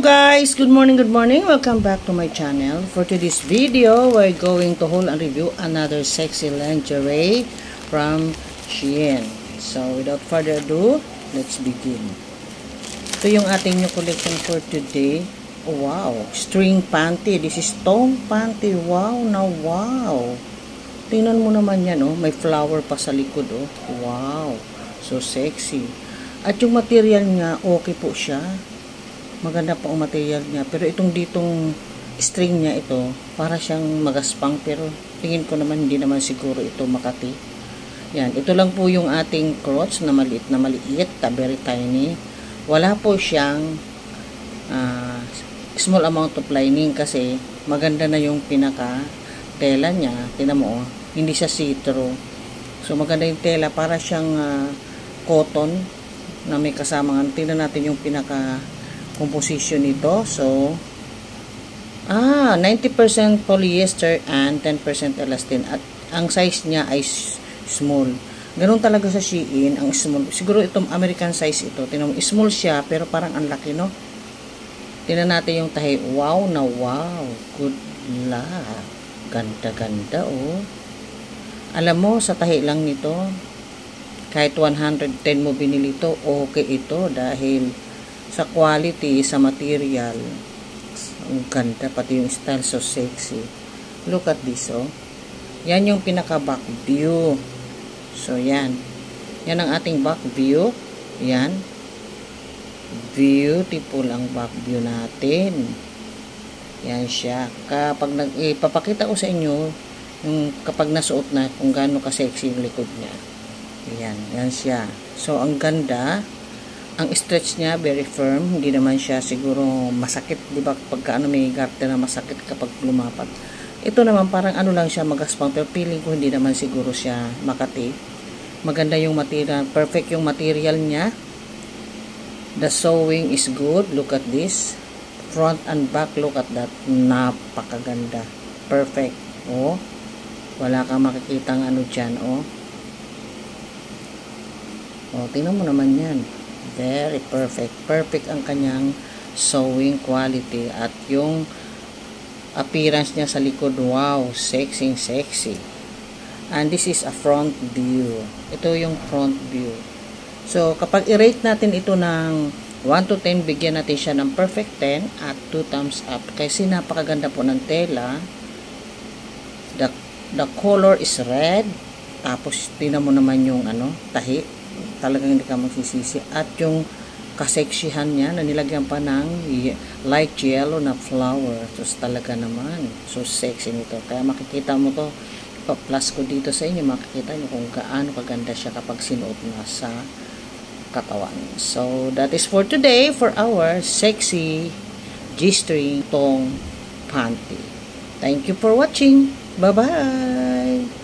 guys, good morning, welcome back to my channel. For today's video, we're going to haul and review another sexy lingerie from Shein. So without further ado, let's begin. Ito yung ating new collection for today. Wow, string panty. This is thong panty. Wow na wow. Tingnan mo naman yan, oh, may flower pa sa likod, oh. Wow, so sexy. At yung material niya, okay po siya. Maganda po ang material niya. Pero itong ditong string niya ito, para siyang magaspang. Pero tingin ko naman, hindi naman siguro ito makati. Yan. Ito lang po yung ating crotch na maliit, very tiny. Wala po siyang small amount of lining kasi maganda na yung pinaka tela niya. Tingnan mo, oh, hindi siya see-through. So maganda yung tela. Para siyang cotton na may kasama. Tingnan natin yung pinaka composition nito. So 90% polyester and 10% elastin. At ang size niya ay small. Ganun talaga sa Shein, ang small. Siguro itong American size ito. Tingnan mo, small siya pero parang ang laki, no? Tingnan natin yung tahi. Wow na wow. Good luck. Ganda-ganda, oh. Alam mo, sa tahi lang nito, kahit 110 mo binili ito, okay ito dahil sa quality, sa material, ang ganda, pati yung style, so sexy. Look at this, oh. Yan yung pinaka back view. So yan. Yan ang ating back view. Yan. Beautiful ang back view natin. Yan siya. Kapag ipapakita ko sa inyo yung kapag nasuot na kung gaano ka-sexy yung likod niya. Yan. Yan siya. So ang ganda. Ang stretch niya, very firm. Hindi naman siya siguro masakit. Diba pagka may garter na masakit kapag lumapat. Ito naman parang ano lang siya magaspang. Pero feeling ko hindi naman siguro siya makati. Maganda yung material. Perfect yung material niya. The sewing is good. Look at this. Front and back. Look at that. Napakaganda. Perfect. Oh. Wala kang makikitang ano dyan. Oh. Oh, tingnan mo naman yan. Very perfect. Perfect ang kanyang sewing quality. At yung appearance niya sa likod. Wow. Sexy, sexy. And this is a front view. Ito yung front view. So, kapag i-rate natin ito ng 1 to 10, bigyan natin siya ng perfect 10 at 2 thumbs up. Kasi napakaganda po ng tela. The color is red. Tapos, tingnan mo naman yung ano, tahi. Talagang hindi ka magsisisi. At yung kaseksihan niya na nilagyan pa ng light yellow na flower. So, talaga naman. So, sexy nito. Kaya makikita mo to. Pa-plus ko dito sa inyo. Makikita nyo kung gaano kaganda siya kapag sinuot na sa katawan. So, that is for today for our sexy G-string thong panty. Thank you for watching. Bye-bye!